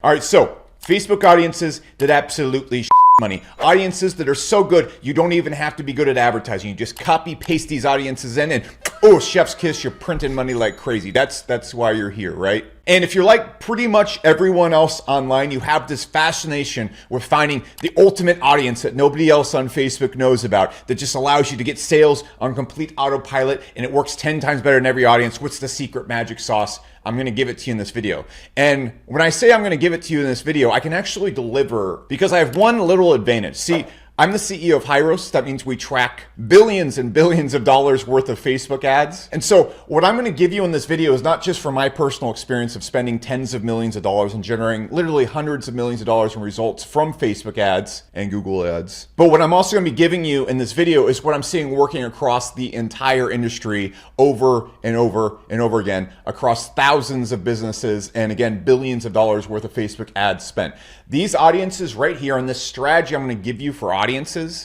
All right, so Facebook audiences that absolutely money. Audiences that are so good, you don't even have to be good at advertising. You just copy paste these audiences in and oh, chef's kiss, you're printing money like crazy. That's why you're here, right? And if you're like pretty much everyone else online, you have this fascination with finding the ultimate audience that nobody else on Facebook knows about, that just allows you to get sales on complete autopilot, and it works 10 times better than every audience. What's the secret magic sauce? I'm going to give it to you in this video. And when I say I'm going to give it to you in this video, I can actually deliver because I have one little advantage. See, I'm the CEO of Hyros. That means we track billions and billions of dollars worth of Facebook ads. And so what I'm going to give you in this video is not just from my personal experience of spending tens of millions of dollars and generating literally hundreds of millions of dollars in results from Facebook ads and Google ads. But what I'm also going to be giving you in this video is what I'm seeing working across the entire industry over and over and over again across thousands of businesses and again, billions of dollars worth of Facebook ads spent. These audiences right here and this strategy I'm going to give you for audiences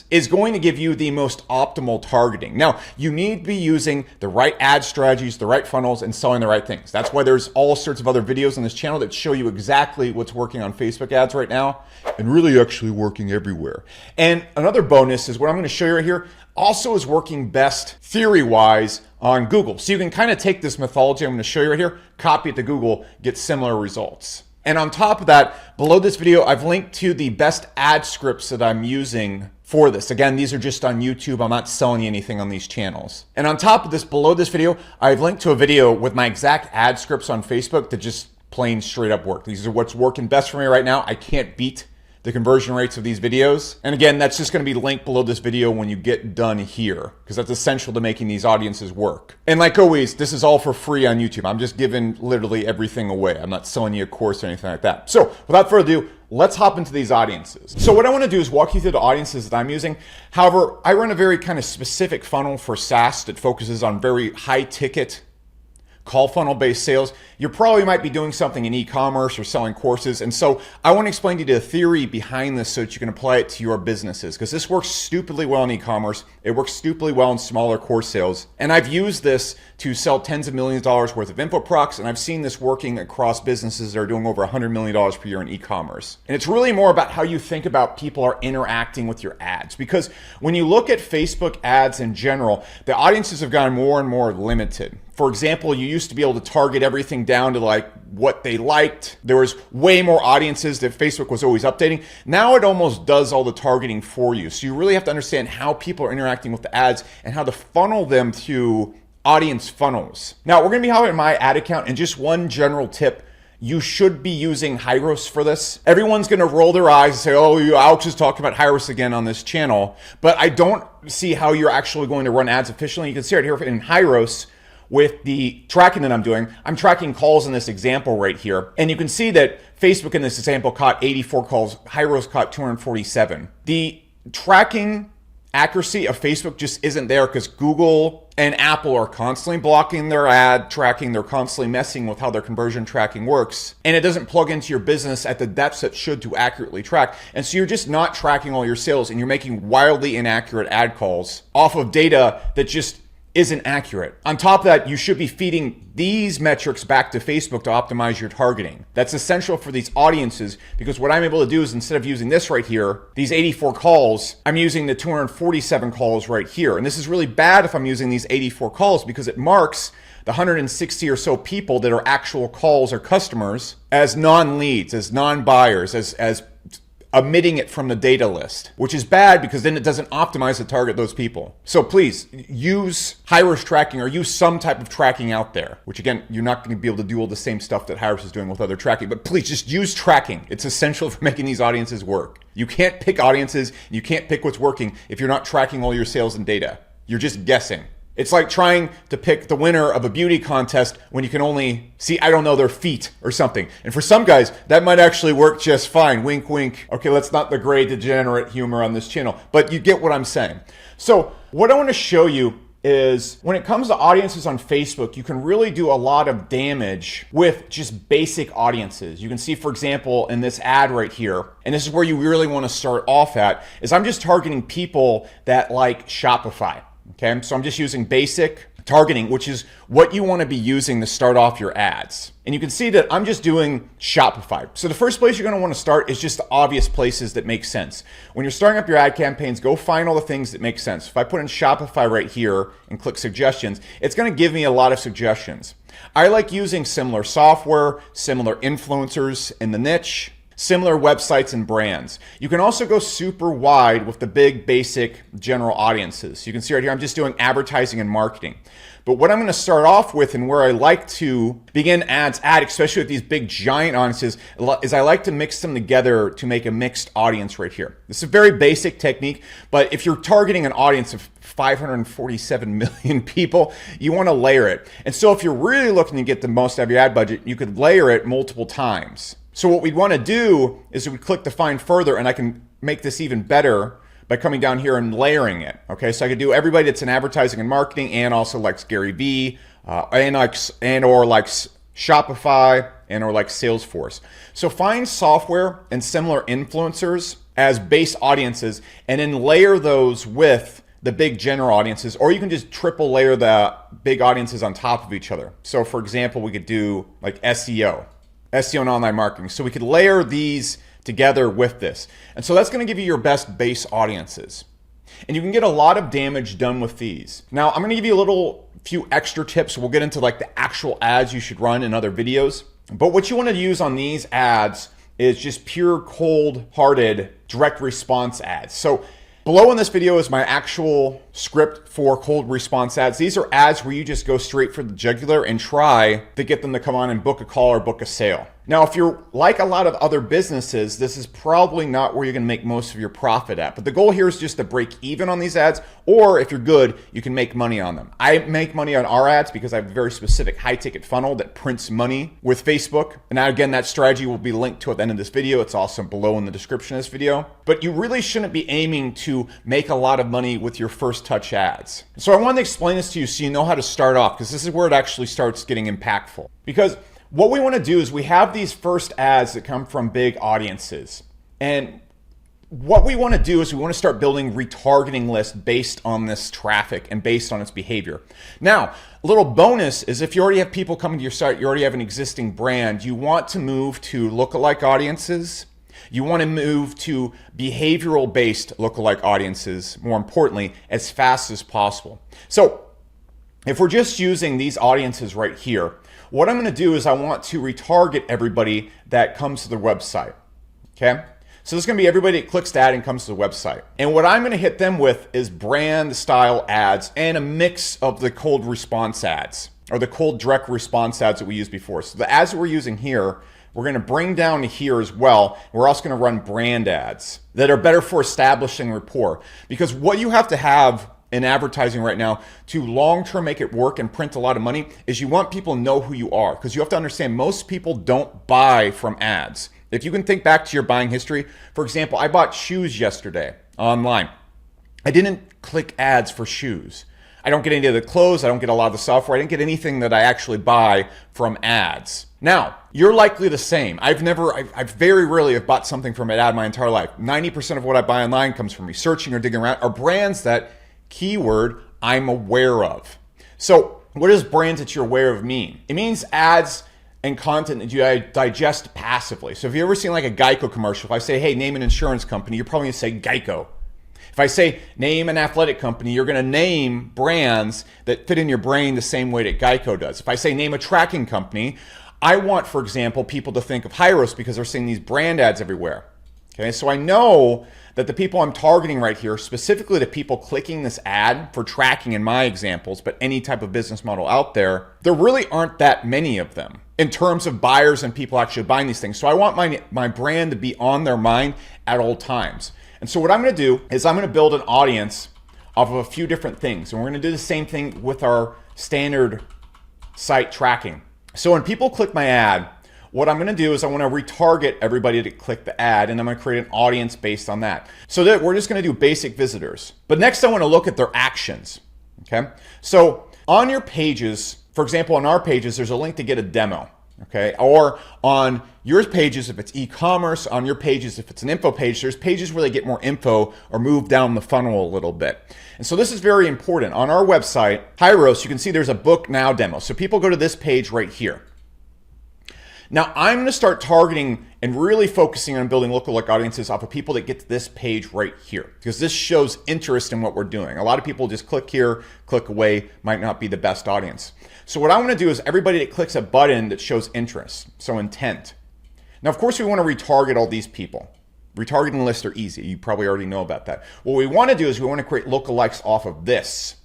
is going to give you the most optimal targeting. Now, you need to be using the right ad strategies, the right funnels, and selling the right things. That's why there's all sorts of other videos on this channel that show you exactly what's working on Facebook ads right now and really actually working everywhere. And another bonus is what I'm going to show you right here also is working best theory-wise on Google. So you can kind of take this methodology I'm going to show you right here, copy it to Google, get similar results. And on top of that, below this video, I've linked to the best ad scripts that I'm using for this. Again, these are just on YouTube. I'm not selling you anything on these channels. And on top of this, below this video, I've linked to a video with my exact ad scripts on Facebook that just plain straight up work. These are what's working best for me right now. I can't beat the conversion rates of these videos. And again, that's just going to be linked below this video when you get done here, because that's essential to making these audiences work. And like always, this is all for free on YouTube. I'm just giving literally everything away. I'm not selling you a course or anything like that. So without further ado, let's hop into these audiences. So what I want to do is walk you through the audiences that I'm using. However, I run a very kind of specific funnel for SaaS that focuses on very high ticket call funnel based sales. You probably might be doing something in e-commerce or selling courses. And so I want to explain to you the theory behind this so that you can apply it to your businesses, because this works stupidly well in e-commerce. It works stupidly well in smaller course sales. And I've used this to sell tens of millions of dollars worth of info products. And I've seen this working across businesses that are doing over $100 million per year in e-commerce. And it's really more about how you think about people are interacting with your ads. Because when you look at Facebook ads in general, the audiences have gotten more and more limited. For example, you used to be able to target everything down to like what they liked. There was way more audiences that Facebook was always updating. Now it almost does all the targeting for you. So you really have to understand how people are interacting with the ads and how to funnel them through audience funnels. Now we're going to be highlighting my ad account, and just one general tip. You should be using Hyros for this. Everyone's going to roll their eyes and say, oh, Alex is talking about Hyros again on this channel. But I don't see how you're actually going to run ads efficiently. You can see it here in Hyros. With the tracking that I'm doing, I'm tracking calls in this example right here. And you can see that Facebook in this example caught 84 calls, Hyros caught 247. The tracking accuracy of Facebook just isn't there because Google and Apple are constantly blocking their ad tracking. They're constantly messing with how their conversion tracking works. And it doesn't plug into your business at the depths it should to accurately track. And so you're just not tracking all your sales, and you're making wildly inaccurate ad calls off of data that just isn't accurate. On top of that, you should be feeding these metrics back to Facebook to optimize your targeting. That's essential for these audiences, because what I'm able to do is, instead of using this right here, these 84 calls, I'm using the 247 calls right here. And this is really bad if I'm using these 84 calls, because it marks the 160 or so people that are actual calls or customers as non-leads, as non-buyers, as omitting it from the data list, which is bad because then it doesn't optimize to target those people. So please use Hyros tracking or use some type of tracking out there, which again, you're not going to be able to do all the same stuff that Hyros is doing with other tracking, but please just use tracking. It's essential for making these audiences work. You can't pick audiences, you can't pick what's working if you're not tracking all your sales and data. You're just guessing. It's like trying to pick the winner of a beauty contest when you can only see, I don't know, their feet or something. And for some guys, that might actually work just fine. Wink, wink. Okay, that's not the gray degenerate humor on this channel, but you get what I'm saying. So what I want to show you is when it comes to audiences on Facebook, you can really do a lot of damage with just basic audiences. You can see, for example, in this ad right here, and this is where you really want to start off at, is I'm just targeting people that like Shopify. Okay, so I'm just using basic targeting, which is what you want to be using to start off your ads. And you can see that I'm just doing Shopify. So the first place you're going to want to start is just the obvious places that make sense. When you're starting up your ad campaigns, go find all the things that make sense. If I put in Shopify right here and click suggestions, it's going to give me a lot of suggestions. I like using similar software, similar influencers in the niche, similar websites and brands. You can also go super wide with the big, basic, general audiences. You can see right here, I'm just doing advertising and marketing. But what I'm going to start off with and where I like to begin ads at, especially with these big giant audiences, is I like to mix them together to make a mixed audience right here. This is a very basic technique, but if you're targeting an audience of 547 million people, you want to layer it. And so if you're really looking to get the most out of your ad budget, you could layer it multiple times. So what we'd want to do is we click Define Further, and I can make this even better by coming down here and layering it. Okay, so I could do everybody that's in advertising and marketing and also likes Gary Vee, and or likes Shopify, and or like Salesforce. So find software and similar influencers as base audiences, and then layer those with the big general audiences, or you can just triple layer the big audiences on top of each other. So for example, we could do like SEO and online marketing. So we could layer these together with this. And so that's going to give you your best base audiences. And you can get a lot of damage done with these. Now, I'm going to give you a few extra tips. We'll get into like the actual ads you should run in other videos. But what you want to use on these ads is just pure cold-hearted direct response ads. So below in this video is my actual script for cold response ads. These are ads where you just go straight for the jugular and try to get them to come on and book a call or book a sale. Now, if you're like a lot of other businesses, this is probably not where you're gonna make most of your profit at. But the goal here is just to break even on these ads, or if you're good, you can make money on them. I make money on our ads because I have a very specific high ticket funnel that prints money with Facebook. And now again, that strategy will be linked to at the end of this video. It's also below in the description of this video. But you really shouldn't be aiming to make a lot of money with your first touch ads. So I wanted to explain this to you so you know how to start off, because this is where it actually starts getting impactful. Because what we want to do is we have these first ads that come from big audiences. And what we want to do is we want to start building retargeting lists based on this traffic and based on its behavior. Now, a little bonus is if you already have people coming to your site, you already have an existing brand, you want to move to lookalike audiences. You want to move to behavioral based lookalike audiences, more importantly, as fast as possible. So if we're just using these audiences right here, what I'm going to do is I want to retarget everybody that comes to the website. Okay? So this is going to be everybody that clicks the ad and comes to the website. And what I'm going to hit them with is brand style ads and a mix of the cold response ads, or the cold direct response ads that we used before. So the ads that we're using here, we're going to bring down to here as well. We're also going to run brand ads that are better for establishing rapport. Because what you have to have in advertising right now to long-term make it work and print a lot of money is you want people to know who you are. Because you have to understand, most people don't buy from ads. If you can think back to your buying history, for example, I bought shoes yesterday online. I didn't click ads for shoes. I don't get any of the clothes. I don't get a lot of the software. I didn't get anything that I actually buy from ads. Now, you're likely the same. I very rarely have bought something from an ad my entire life. 90% of what I buy online comes from researching or digging around, or brands that, keyword, I'm aware of. So what does brands that you're aware of mean? It means ads and content that you digest passively. So if you ever seen like a Geico commercial, if I say, hey, name an insurance company, you're probably gonna say Geico. If I say name an athletic company, you're gonna name brands that fit in your brain the same way that Geico does. If I say name a tracking company, I want, for example, people to think of Hyros because they're seeing these brand ads everywhere. Okay, so I know that the people I'm targeting right here, specifically the people clicking this ad for tracking in my examples, but any type of business model out there, there really aren't that many of them in terms of buyers and people actually buying these things. So I want my brand to be on their mind at all times. And so what I'm going to do is I'm going to build an audience off of a few different things. And we're going to do the same thing with our standard site tracking. So when people click my ad, what I'm going to do is I want to retarget everybody to click the ad, and I'm going to create an audience based on that. So that we're just going to do basic visitors. But next I want to look at their actions. Okay. So on your pages, for example, on our pages, there's a link to get a demo. Okay, or on your pages if it's e-commerce, on your pages if it's an info page, there's pages where they get more info or move down the funnel a little bit. And so this is very important. On our website, Hyros, you can see there's a book now demo. So people go to this page right here. Now I'm going to start targeting and really focusing on building lookalike audiences off of people that get to this page right here, because this shows interest in what we're doing. A lot of people just click here, click away, might not be the best audience. So what I want to do is everybody that clicks a button that shows interest, so intent. Now, of course, we want to retarget all these people. Retargeting lists are easy. You probably already know about that. What we want to do is we want to create lookalikes off of this.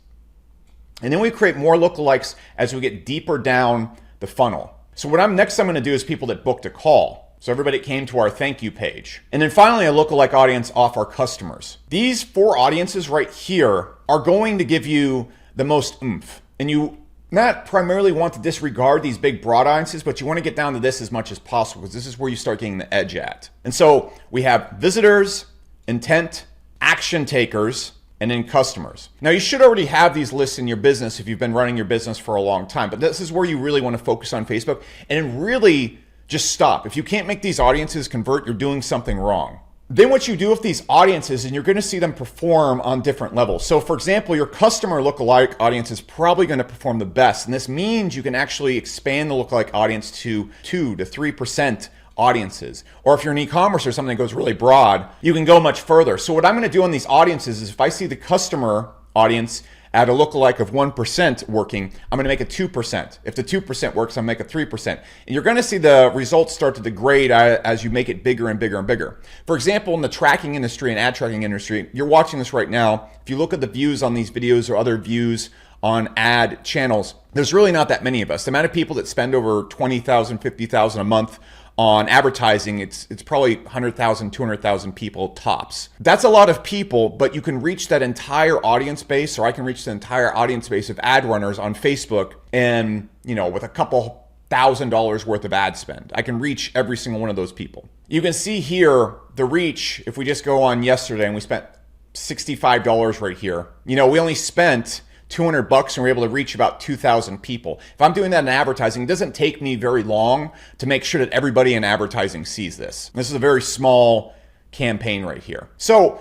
And then we create more lookalikes as we get deeper down the funnel. So what I'm going to do is people that booked a call. So everybody came to our thank you page. And then finally, a lookalike audience off our customers. These 4 audiences right here are going to give you the most oomph. And you not primarily want to disregard these big broad audiences, but you want to get down to this as much as possible, because this is where you start getting the edge at. And so we have visitors, intent, action takers, and then customers. Now you should already have these lists in your business if you've been running your business for a long time, but this is where you really want to focus on Facebook and really just stop. If you can't make these audiences convert, you're doing something wrong. Then what you do with these audiences, and you're going to see them perform on different levels. So for example, your customer lookalike audience is probably going to perform the best. And this means you can actually expand the lookalike audience to 2 to 3% audiences. Or if you're in e-commerce or something that goes really broad, you can go much further. So what I'm going to do on these audiences is if I see the customer audience at a lookalike of 1% working, I'm going to make it 2%. If the 2% works, I'll make it 3%. And you're going to see the results start to degrade as you make it bigger and bigger and bigger. For example, in the tracking industry and ad tracking industry, you're watching this right now. If you look at the views on these videos or other views on ad channels, there's really not that many of us. The amount of people that spend over $20,000, $50,000 a month on advertising, it's probably 100,000, 200,000 people tops. That's a lot of people, but you can reach that entire audience base, or I can reach the entire audience base of ad runners on Facebook, and with a couple $1,000 worth of ad spend, I can reach every single one of those people. You can see here the reach. If we just go on yesterday and we spent $65 right here, we only spent $200 and we're able to reach about 2,000 people. If I'm doing that in advertising, it doesn't take me very long to make sure that everybody in advertising sees this. This is a very small campaign right here. So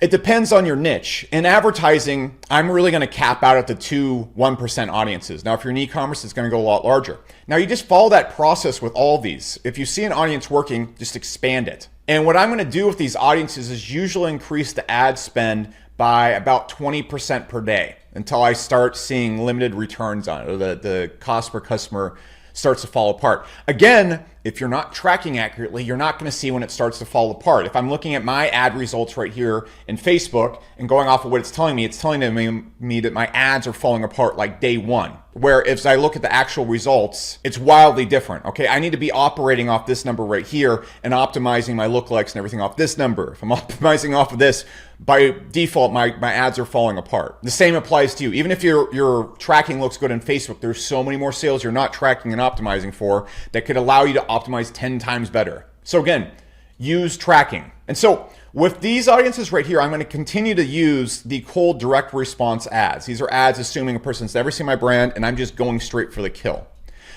it depends on your niche. In advertising, I'm really going to cap out at the 1% audiences. Now, if you're in e-commerce, it's going to go a lot larger. Now, you just follow that process with all these. If you see an audience working, just expand it. And what I'm going to do with these audiences is usually increase the ad spend by about 20% per day until I start seeing limited returns on it, or the cost per customer starts to fall apart. Again, if you're not tracking accurately, you're not going to see when it starts to fall apart. If I'm looking at my ad results right here in Facebook and going off of what it's telling me that my ads are falling apart like day 1. Where if I look at the actual results, it's wildly different. Okay, I need to be operating off this number right here and optimizing my lookalikes and everything off this number. If I'm optimizing off of this, by default, my ads are falling apart. The same applies to you. Even if your tracking looks good in Facebook, there's so many more sales you're not tracking and optimizing for that could allow you to optimize 10 times better. So again, use tracking. And so with these audiences right here, I'm going to continue to use the cold direct response ads. These are ads assuming a person's never seen my brand and I'm just going straight for the kill.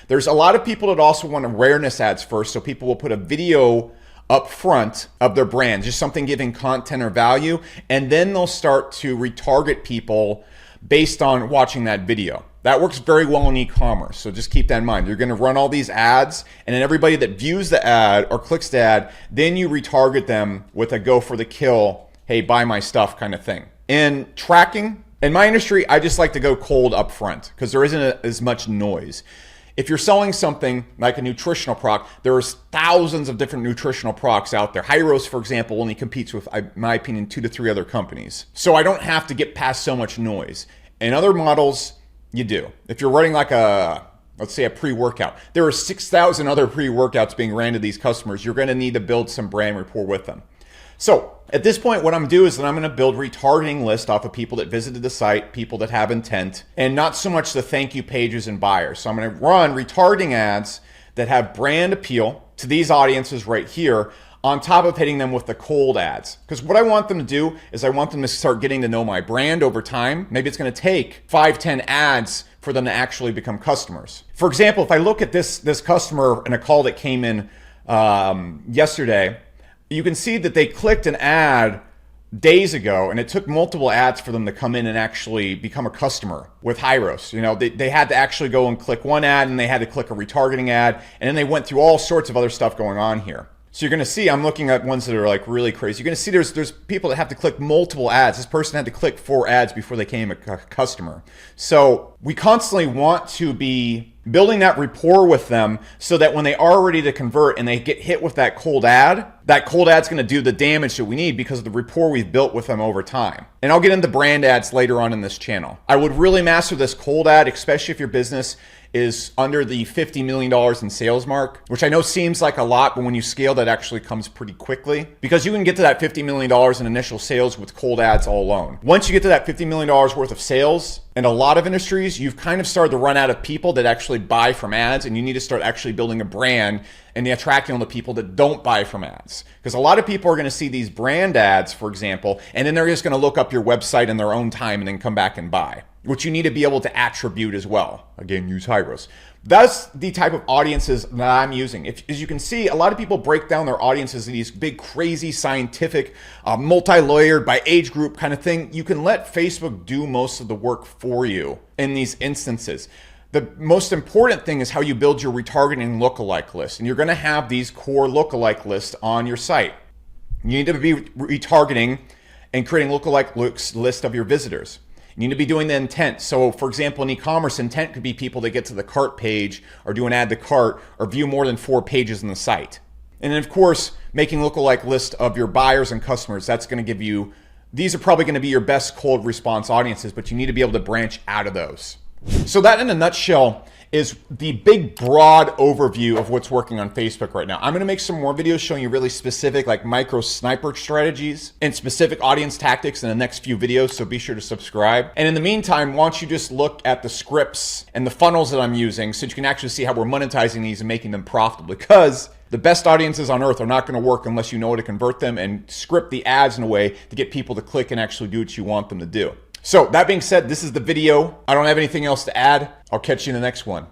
There's a lot of people that also want awareness ads first, so people will put a video up front of their brand, just something giving content or value, and then they'll start to retarget people based on watching that video. That works very well in e-commerce, so just keep that in mind. You're going to run all these ads, and then everybody that views the ad or clicks the ad, then you retarget them with a go for the kill, hey, buy my stuff kind of thing. In tracking, in my industry, I just like to go cold up front because there isn't as much noise. If you're selling something like a nutritional product, there's thousands of different nutritional products out there. Hyros, for example, only competes with, in my opinion, 2 to 3 other companies. So I don't have to get past so much noise. In other models, you do. If you're running like let's say a pre-workout, there are 6,000 other pre-workouts being ran to these customers. You're going to need to build some brand rapport with them. So at this point, what I'm going to do is that I'm going to build retargeting list off of people that visited the site, people that have intent, and not so much the thank you pages and buyers. So I'm going to run retargeting ads that have brand appeal to these audiences right here, on top of hitting them with the cold ads. Because what I want them to do is I want them to start getting to know my brand over time. Maybe it's going to take 5, 10 ads for them to actually become customers. For example, if I look at this customer in a call that came in yesterday, you can see that they clicked an ad days ago, and it took multiple ads for them to come in and actually become a customer with Hyros. You know, they had to actually go and click one ad, and they had to click a retargeting ad, and then they went through all sorts of other stuff going on here. So you're going to see, I'm looking at ones that are like really crazy. You're going to see there's people that have to click multiple ads. This person had to click 4 ads before they became a customer. So we constantly want to be building that rapport with them so that when they are ready to convert and they get hit with that cold ad's going to do the damage that we need because of the rapport we've built with them over time. And I'll get into brand ads later on in this channel. I would really master this cold ad, especially if your business is under the $50 million in sales mark, which I know seems like a lot, but when you scale, that actually comes pretty quickly because you can get to that $50 million in initial sales with cold ads all alone. Once you get to that $50 million worth of sales, in a lot of industries, you've kind of started to run out of people that actually buy from ads, and you need to start actually building a brand and attracting all the people that don't buy from ads. Because a lot of people are going to see these brand ads, for example, and then they're just going to look up your website in their own time and then come back and buy, which you need to be able to attribute as well. Again, use Hyros. That's the type of audiences that I'm using. As you can see, a lot of people break down their audiences in these big, crazy, scientific, multi-layered by age group kind of thing. You can let Facebook do most of the work for you in these instances. The most important thing is how you build your retargeting lookalike list. And you're going to have these core lookalike lists on your site. You need to be retargeting and creating lookalike list of your visitors. You need to be doing the intent. So for example, in e-commerce, intent could be people that get to the cart page or do an add to cart or view more than 4 pages in the site. And then of course, making lookalike list of your buyers and customers. That's going to give you, these are probably going to be your best cold response audiences, but you need to be able to branch out of those. So that in a nutshell is the big broad overview of what's working on Facebook right now. I'm gonna make some more videos showing you really specific like micro sniper strategies and specific audience tactics in the next few videos, so be sure to subscribe. And in the meantime, why don't you just look at the scripts and the funnels that I'm using so you can actually see how we're monetizing these and making them profitable, because the best audiences on earth are not gonna work unless you know how to convert them and script the ads in a way to get people to click and actually do what you want them to do. So that being said, this is the video. I don't have anything else to add. I'll catch you in the next one.